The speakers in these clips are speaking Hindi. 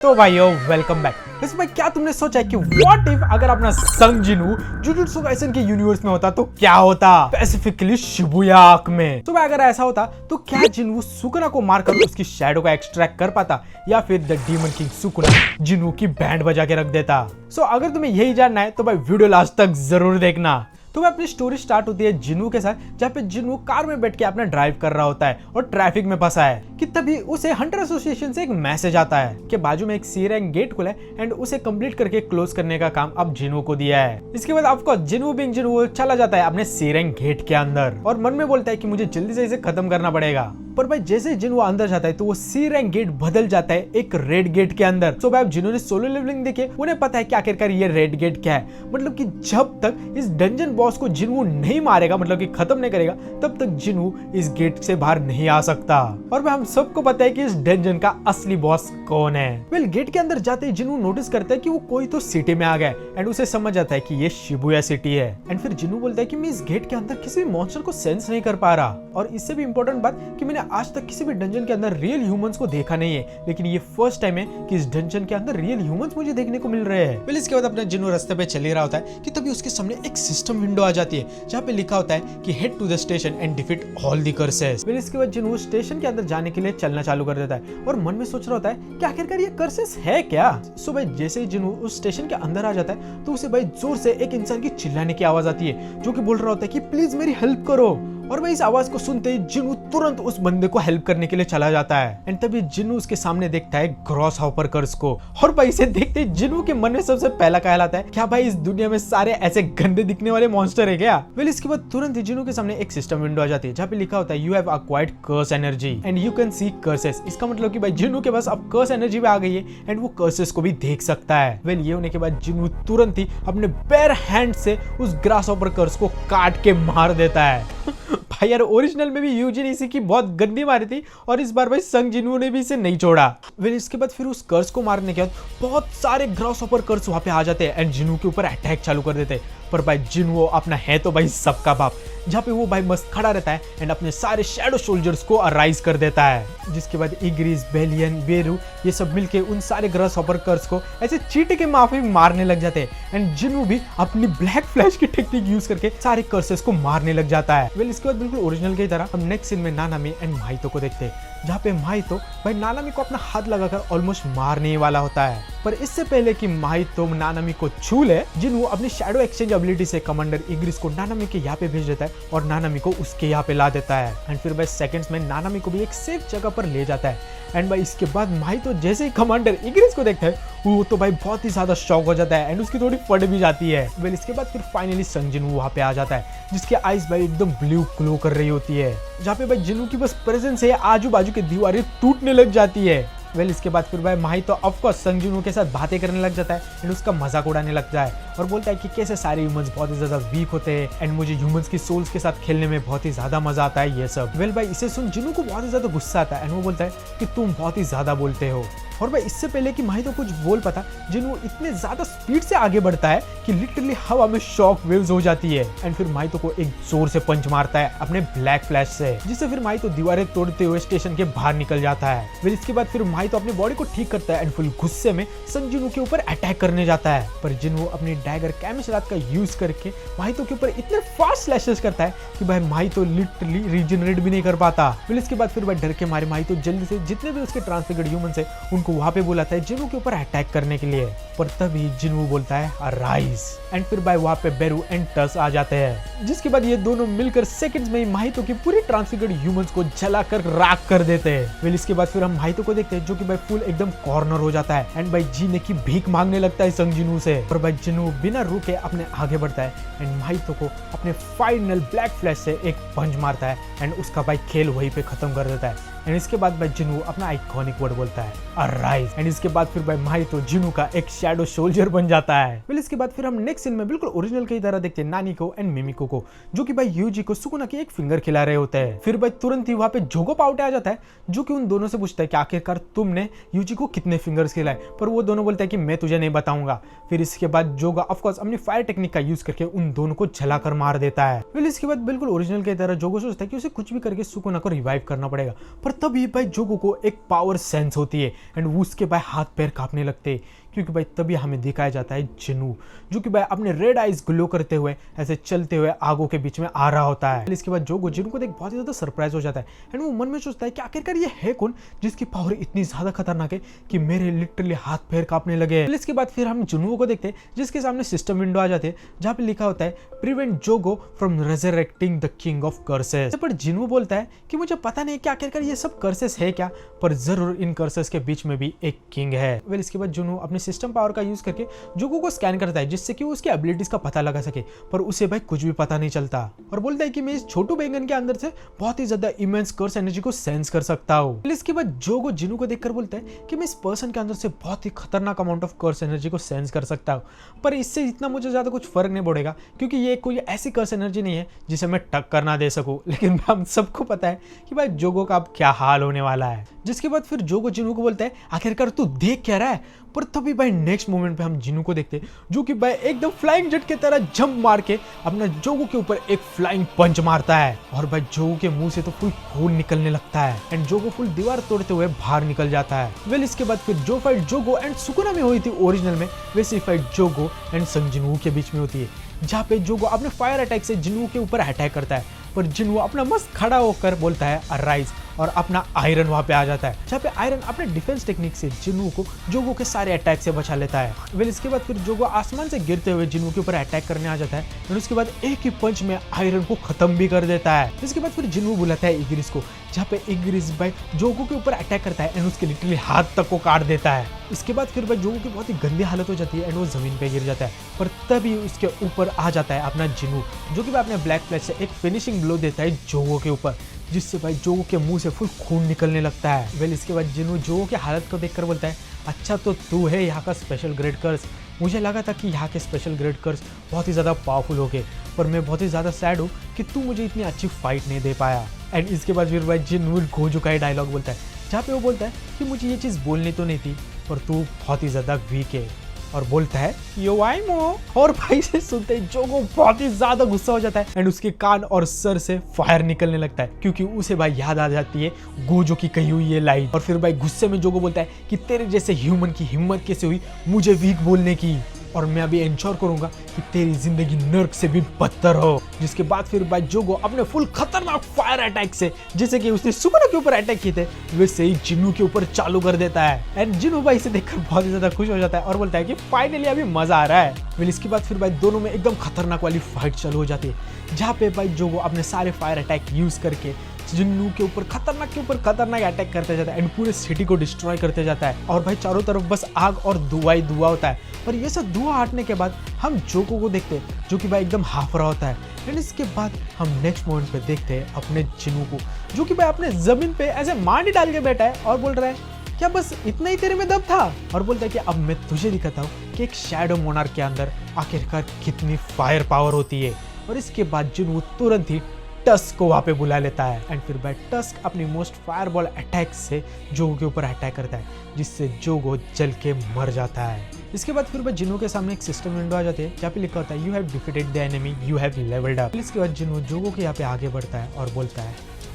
तो भाइयों वेलकम बैक। इसमें क्या तुमने सोचा कि व्हाट इफ अगर अपना संग जिनू जुजुत्सु काइसेन के यूनिवर्स में होता तो क्या होता, स्पेसिफिकली शिबुया आर्क में। तो भाई अगर ऐसा होता तो क्या जिनू सुकुना को मारकर उसकी शैडो का एक्सट्रैक्ट कर पाता या फिर the demon king Sukuna Jinwoo की बैंड बजा के रख देता। सो अगर तुम्हें यही जानना है तो भाई वीडियो लास्ट तक जरूर देखना। तो अपनी स्टोरी स्टार्ट होती है जिनू के साथ, जहाँ पे जिनू कार में बैठ के अपना ड्राइव कर रहा होता है और ट्रैफिक में फंसा है कि तभी उसे हंटर एसोसिएशन से एक मैसेज आता है कि बाजू में एक सी रैंक गेट खुला है एंड उसे कंप्लीट करके क्लोज करने का काम अब जिनू को दिया है। इसके बाद ऑफकोर्स जिनू बिंग जिनू चला जाता है अपने सी रैंक गेट के अंदर और मन में बोलता है कि मुझे जल्दी से इसे खत्म करना पड़ेगा। पर भाई जैसे जिनू अंदर जाता है तो वो सी रैंक गेट बदल जाता है एक रेड गेट के अंदर। तो भाई जिन्होंने सोलो लेवलिंग देखे उन्हें पता है कि आखिरकार ये रेड गेट क्या है, मतलब कि जब तक इस डंजन बॉस को जिनू नहीं मारेगा, मतलब कि खत्म नहीं करेगा, तब तक जिनू इस गेट से बाहर नहीं आ सकता। और भाई हम सबको पता है कि इस डंजन का असली बॉस कौन है। वेल गेट के अंदर जाते ही जिनू नोटिस करता है कि वो कोई तो सिटी में आ गया एंड उसे समझ आता है कि ये शिबुया सिटी है। एंड फिर जिनू बोलता है कि मैं इस गेट के अंदर किसी भी मॉन्स्टर को सेंस नहीं कर पा रहा, और इससे भी इंपॉर्टेंट बात कि मैंने आज तक किसी भी डंजन के अंदर रियल ह्यूमंस को देखा नहीं है, लेकिन ये फर्स्ट टाइम है कि इस डंजन के अंदर रियल ह्यूमंस मुझे देखने को मिल रहे हैं। वेल इसके बाद अपना जिनू रास्ते पे चल ही रहा होता है कि तभी उसके सामने एक सिस्टम विंडो आ जाती है जहाँ पे लिखा होता है कि head to the station and defeat all the curses. Well इसके बाद जिनू स्टेशन के अंदर जाने के लिए चलना चालू कर देता है और मन में सोच रहा होता है कि आखिरकार ये कर्सेस है क्या। सो भाई जैसे ही जिनू उस स्टेशन के अंदर आ जाता है तो उसे भाई जोर से एक इंसान की चिल्लाने की आवाज आती है जो कि बोल रहा होता है कि प्लीज मेरी हेल्प करो। और भाई इस आवाज को सुनते ही जिनू तुरंत उस बंदे को हेल्प करने के लिए चला जाता है एंड तभी जिनू उसके सामने देखता है ग्रॉस हॉपर कर्स को। और भाई इसे देखते ही जिनू के मन में सबसे पहला ख्याल आता है क्या भाई इस दुनिया में सारे ऐसे गंदे दिखने वाले मॉन्स्टर है क्या। वेल इसके बाद तुरंत ही जिनू के सामने एक सिस्टम विंडो आ जाती है जहाँ पे लिखा होता है you have acquired curse energy and you can see curses. इसका मतलब कि भाई जिनू के पास अब कर्स एनर्जी भी आ गई है एंड वो कर्सेस को भी देख सकता है। वेल ये होने के बाद जिनू तुरंत ही अपने बेयर हैंड से उस ग्रास हॉपर कर्स को काट के मार देता है। भाई यार ओरिजिनल में भी यूजी ने इसी की बहुत गंदी मारी थी और इस बार भाई संग जिनू ने भी इसे नहीं छोड़ा। वेल इसके बाद फिर उस कर्स को मारने के बाद बहुत सारे ग्रास हॉपर कर्स वहां पे आ जाते हैं एंड जिनू के ऊपर अटैक चालू कर देते हैं। पर भाई जिनू अपना है तो भाई सबका बाप, जहाँ पे वो भाई मस्त खड़ा रहता है एंड अपने सारे शैडो सोल्जर्स को अराइज कर देता है। जिसके बाद इग्रिस बेलियन बेरू ये सब मिलके उन सारे ग्रास हॉपर कर्स को ऐसे चींटी के माफी मारने लग जाते हैं एंड जिनू भी अपनी ब्लैक फ्लैश की टेक्निक यूज करके सारे कर्सेस को मारने लग जाता है। वेल इसके बाद बिल्कुल ओरिजिनल की तरह हम नेक्स्ट सीन में नानामी एंड माहितो को देखते हैं जहाँ पे माहितो भाई नानामी को अपना हाथ लगाकर ऑलमोस्ट मारने ही वाला होता है। पर इससे पहले कि माहितो नानामी को छू ले जिनू अपनी शैडो एक्सचेंज एबिलिटी से कमांडर इग्रिस को नानामी के यहाँ पे भेज देता है और नानामी को उसके यहाँ पे ला देता है एंड फिर भाई सेकंड्स में नानामी को भी एक सेफ जगह पर ले जाता है। एंड भाई इसके बाद माहितो जैसे ही कमांडर इग्रिस को देखता है वो तो भाई बहुत ही ज्यादा शॉक हो जाता है एंड उसकी थोड़ी फट भी जाती है। वेल इसके बाद फिर फाइनली संग जिनू वहां पे आ जाता है जिसके आईज भाई एकदम ब्लू ग्लो कर रही होती है, जहाँ पे भाई जिनू की बस प्रेजेंस है आजू बाजू की दीवारें टूटने लग जाती है। वेल इसके बाद फिर भाई माहितो ऑफकोर्स संग जिनू के साथ बातें करने लग जाता है एंड उसका मजाक उड़ाने लगता है और बोलता है कि कैसे सारे ह्यूमंस बहुत ही ज्यादा वीक होते हैं एंड मुझे ह्यूमंस की सोल्स के साथ खेलने में बहुत ही ज्यादा मजा आता है ये सब। वेल भाई इसे सुन जिनू को बहुत ही ज्यादा गुस्सा आता है एंड वो बोलता है कि तुम बहुत ही ज्यादा बोलते हो। और भाई इससे पहले कि माहितो कुछ बोल पाता जिनू इतने ज्यादा स्पीड से आगे बढ़ता है कि लिटरली हवा में शॉक वेव्स हो जाती है एंड फिर माहितो को एक जोर से पंच मारता है अपने ब्लैक फ्लैश से, जिससे फिर माहितो दीवारें तोड़ते हुए स्टेशन के बाहर निकल जाता है। फिर इसके बाद फिर माहितो अपनी बॉडी को ठीक करता है एंड फुल गुस्से में संग जिनू के ऊपर अटैक करने जाता है। पर जिनू अपनी डैगर कैमिशरात का यूज करके माहितो के ऊपर इतने फास्ट स्लैशेस करता है कि भाई माहितो लिटरली रीजनरेट भी नहीं कर पाता। फिर इसके बाद फिर भाई डर के मारे माहितो जल्दी से जितने भी उसके ट्रांसफिगर्ड ह्यूमंस है उनको वहां पे बुलाता है जिनू के ऊपर अटैक करने के लिए। पर तभी जिनू बोलता है अराइज एंड फिर भाई वहां पे बेरू एंड टस आ जाते हैं, जिसके बाद ये दोनों मिलकर सेकंड्स में ही माहितो की पूरी ट्रांसफिगर्ड ह्यूमंस को जलाकर राख कर देते हैं। वेल इसके बाद फिर हम माहितो को देखते हैं जो कि भाई फुल एकदम कॉर्नर हो जाता है एंड भाई जीने की भीख मांगने लगता है संग जिनू से। पर भाई जिनू बिना रुके अपने आगे बढ़ता है एंड माहितो को अपने फाइनल ब्लैक फ्लैश से एक पंच मारता है एंड उसका भाई खेल वहीं पे खत्म कर देता है। एंड इसके बाद भाई जिनू अपना आइकॉनिक वर्ड बोलता है अराइज एंड इसके बाद फिर भाई माहितो जिनू का एक शैडो सोल्जर बन जाता है। वेल इसके बाद फिर हम नेक्स्ट सीन में बिल्कुल ओरिजिनल की तरह देखते हैं नानी को एंड मिमिको को जो कि भाई यूजी को सुकुना की एक फिंगर खिला रहे होते हैं। फिर भाई तुरंत ही वहां पे जोगो पाउटे आ जाता है जो कि उन दोनों से पूछता है कि आखिरकार तुमने यूजी को कितने फिंगर्स खिलाए, पर वो दोनों बोलते हैं कि मैं तुझे नहीं बताऊंगा। फिर इसके बाद जोगा ऑफकोर्स अपनी फायर टेक्निक का यूज करके उन दोनों को जलाकर मार देता है। वेल इसके बाद बिल्कुल ओरिजिनल की तरह जोगो सोचता है कि उसे कुछ भी करके सुकुना को रिवाइव करना पड़ेगा, पर तभी भाई जोगो को एक पावर सेंस होती है एंड उसके भाई हाथ पैर कांपने लगते हैं, क्योंकि भाई तभी हमें दिखाया जाता है जिनू जो कि भाई अपने रेड आइज ग्लो करते हुए ऐसे चलते हुए आगों के बीच में आ रहा होता है। इसके बाद जोगो जिनू को देख बहुत ही ज्यादा सरप्राइज हो जाता है एंड वो मन में सोचता है कि आखिरकार ये है कौन जिसकी पावर इतनी ज्यादा खतरनाक है कि मेरे लिटरली हाथ पैर कांपने लगे। इसके बाद फिर हम जिनू को देखते हैं जिसके सामने सिस्टम विंडो आ जाते हैं जहाँ पे लिखा होता है prevent Jogo from resurrecting the king of curses. पर जिनू बोलता है कि मुझे पता नहीं कि आखिरकार ये सब कर्सेस है क्या, पर जरूर इन कर्सेस के बीच में भी एक किंग है। इसके बाद जिनू अपने सिस्टम पावर का यूज करके जोगो को स्कैन करता है जिससे कि वो उसकी एबिलिटीज का पता लगा सके, पर उसे भाई कुछ भी पता नहीं चलता और बोलता है कि मैं इस छोटू बैंगन के अंदर से बहुत ही ज्यादा इमेंस कर्स एनर्जी को सेंस कर सकता हूँ। इसके बाद जोगो जिनू को देखकर बोलता है कि मैं इस पर्सन के अंदर से बहुत ही खतरनाक अमाउंट ऑफ कर्स एनर्जी को सेंस कर सकता हूँ, पर इससे इतना मुझे ज्यादा कुछ फर्क नहीं पड़ेगा क्योंकि ये कोई ऐसी कर्स एनर्जी नहीं है जिसे मैं टक्कर ना दे सकूं। लेकिन हम सबको पता है कि भाई जोगो का अब क्या हाल होने वाला है। जिसके बाद फिर जोगो जिनू को बोलता है आखिरकार तू देख क्या रहा है, पर तभी भाई नेक्स्ट मोमेंट पे हम जिनू को देखते हैं जो कि भाई एकदम फ्लाइंग जेट की तरह जंप मार के अपने जोगो के ऊपर एक फ्लाइंग पंच मारता है और भाई जोगो के मुंह से तो फुल खून निकलने लगता है एंड जोगो फुल दीवार तोड़ते हुए बाहर निकल जाता है। इसके बाद फिर जो फाइट जोगो एंड सुकुना में हुई थी ओरिजिनल में, वैसी फाइट जोगो एंड संग जिनू के बीच में होती है जहाँ पे जोगो अपने फायर अटैक से जिनू के ऊपर अटैक करता है, पर जिनू अपना मस्त खड़ा होकर बोलता है अराइज और अपना आयरन वहां पे आ जाता है जहाँ पे आयरन अपने डिफेंस टेक्निक से जिनू को जोगो के सारे अटैक से बचा लेता है। इसके बाद फिर जोगो आसमान से गिरते हुए जिनू के ऊपर अटैक करने आ जाता है और उसके बाद एक ही पंच में आयरन को खत्म भी कर देता है। इसके बाद फिर जिनू बुलाता है इग्रिस को जहाँ पे इग्रिस भाई जोगो के ऊपर अटैक करता है एंड उसके लिटरली हाथ तक को काट देता है। इसके बाद फिर भाई जोगो की बहुत ही गंदी हालत हो जाती है एंड वो जमीन पे गिर जाता है, पर तभी उसके ऊपर आ जाता है अपना जिनू जो कि अपने ब्लैक फ्लैश से एक फिनिशिंग ब्लो देता है जोगो के ऊपर, जिससे भाई जोगो के मुंह से फुल खून निकलने लगता है। इसके बाद जिनू जोगो की हालत को देखकर बोलता है अच्छा तो तू है यहाँ का स्पेशल ग्रेड कर्स, मुझे लगा था कि यहाँ के स्पेशल ग्रेड कर्स बहुत ही ज़्यादा पावरफुल हो गए, पर मैं बहुत ही ज़्यादा सैड हूँ कि तू मुझे इतनी अच्छी फाइट नहीं दे पाया। एंड इसके बाद फिर भाई जिनू गोजो का ही डायलॉग बोलता है जहाँ पे वो बोलता है कि मुझे ये चीज़ बोलनी तो नहीं थी पर तू बहुत ही ज़्यादा वीक है, और बोलता है यो आई मो। और भाई से सुनते ही जोगो बहुत ही ज्यादा गुस्सा हो जाता है एंड उसके कान और सर से फायर निकलने लगता है क्योंकि उसे भाई याद आ जाती है गोजो की कही हुई ये लाइन। और फिर भाई गुस्से में जोगो बोलता है कि तेरे जैसे ह्यूमन की हिम्मत कैसे हुई मुझे वीक बोलने की, और मैं अभी इंश्योर करूंगा कि तेरी जिंदगी नर्क से भी बदतर हो। जिसके बाद फिर भाई जोगो अपने फुल खतरनाक फायर अटैक से जैसे कि उसने सुकुना के ऊपर अटैक किए थे वैसे ही जिनू के ऊपर चालू कर देता है एंड जिनू भाई इसे देखकर बहुत ही ज्यादा खुश हो जाता है और बोलता है कि फाइनली अभी मजा आ रहा है। इसके बाद फिर भाई दोनों में एकदम खतरनाक वाली फाइट चालू हो जाती है जहाँ पे भाई जोगो अपने सारे फायर अटैक यूज करके जिन्नू के ऊपर खतरनाक अटैक करते जाता है एंड पूरे सिटी को डिस्ट्रॉय करते जाता है और भाई चारों तरफ बस आग और धुआं ही धुआं होता है। और ये सब धुआं हटने के बाद हम जोगो को देखते हैं जो कि भाई एकदम हाफ रहा होता है एंड इसके बाद हम नेक्स्ट मोमेंट पे देखते हैं अपने जिन्नू को जो कि भाई अपने जमीन पे ऐसे मांडी डाल के बैठा है और बोल रहा है क्या बस इतना ही तेरे में दम था, और बोलता है कि अब मैं तुझे दिखाता हूँ कि एक शैडो मोनार्क के अंदर आखिरकार कितनी फायर पावर होती है। और इसके बाद जिन्नू तुरंत ही टस्क को वहां पे बुला लेता है एंड फिर भाई टस्क अपनी मोस्ट फायरबॉल अटैक से जोगो के ऊपर अटैक करता है जिससे जोगो जल के मर जाता है। इसके बाद फिर भाई जिन्नू के सामने एक सिस्टम विंडो आ जाती है जहाँ पे लिखा होता है you have defeated the enemy, you have levelled up. इसके बाद जिन्नू जोगो के यहाँ पे आगे बढ़ता है और बोलता है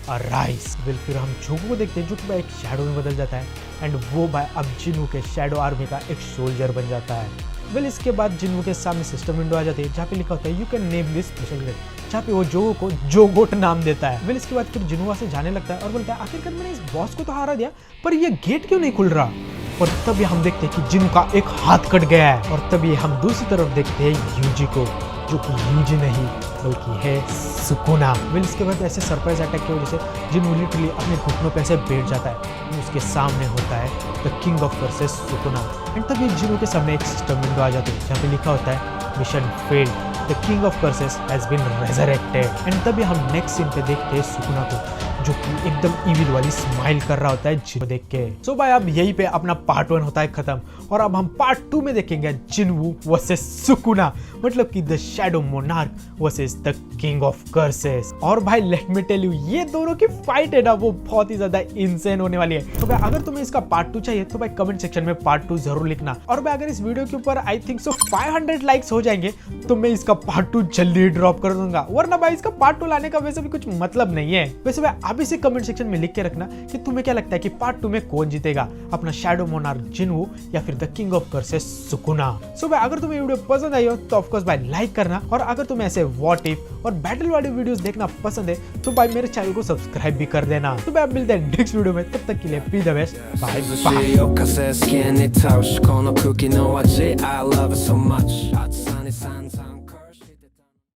अराइज। फिर हम जोगो को देखते हैं जो कि भाई एक शैडो में बदल जाता है एंड वो भाई अब जिन्नू के शैडो आर्मी का एक सोल्जर बन जाता है। इसके बाद जिन्नू के सामने सिस्टम विंडो आ जाती है जहाँ पे लिखा होता है you can name this special grade, जहाँ पे वो जोगो को जोगोट नाम देता है। इसके बाद फिर जिन्नू वहाँ से जाने लगता है और बोलता है आखिरकार मैंने इस बॉस को तो हरा दिया पर ये गेट क्यों नहीं खुल रहा। और तभी हम देखते हैं कि जिन्नू का एक हाथ कट गया है और तभी हम दूसरी तरफ देखते हैं यूजी को जो कि यूजी नहीं बल्कि है सुकुना। इसके बाद ऐसे सरप्राइज अटैक की वजह से जिन्नू लिटरली अपने घुटनों पे ऐसे बैठ जाता है। उसके सामने होता है the king of curses Sukuna and तभी जिन्नू के सामने एक सिस्टम विंडो आ जाती है जहाँ पे लिखा होता है mission failed, the king of curses has been resurrected. And तभी हम नेक्स्ट सीन पे देखते हैं सुकुना को जो कि एकदम इविल वाली स्माइल कर रहा होता है जिन्नू देख के। सो भाई अब यहीं पे अपना पार्ट 1 होता है खत्म और अब हम पार्ट 2 में देखेंगे जिन्नू वर्सेस सुकुना, मतलब कि the shadow monarch versus the king of curses. और भाई लेट मी टेल यू ये दोनों की फाइट है ना वो बहुत ही ज्यादा इंसेन होने वाली है। तो भाई अगर तुम्हें इसका पार्ट 2 चाहिए तो भाई कमेंट सेक्शन में पार्ट 2 जरूर लिखना। और भाई अगर इस वीडियो के ऊपर आई थिंक सो 500 लाइक्स हो जाएंगे तो मैं इसका पार्ट 2 जल्दी ड्रॉप कर दूंगा, वरना भाई इसका पार्ट 2 लाने का वैसे भी कुछ मतलब नहीं है। वैसे भाई अभी से कमेंट सेक्शन में लिख के रखना कि तुम्हें क्या लगता है कि पार्ट 2 में कौन जीतेगा, अपना शैडो मोनार्क जिनवू या फिर the king of curses Sukuna. So भाई अगर तुम्हें वीडियो पसंद आई हो तो ऑफकोर्स भाई लाइक करना, और अगर तुम्हें ऐसे व्हाट इफ और बैटल वाले वीडियोस देखना पसंद है तो भाई मेरे चैनल को सब्सक्राइब भी कर देना। तो भाई मिलते हैं नेक्स्ट वीडियो में, तब तक के लिए be the best, bye bye. I love it so much.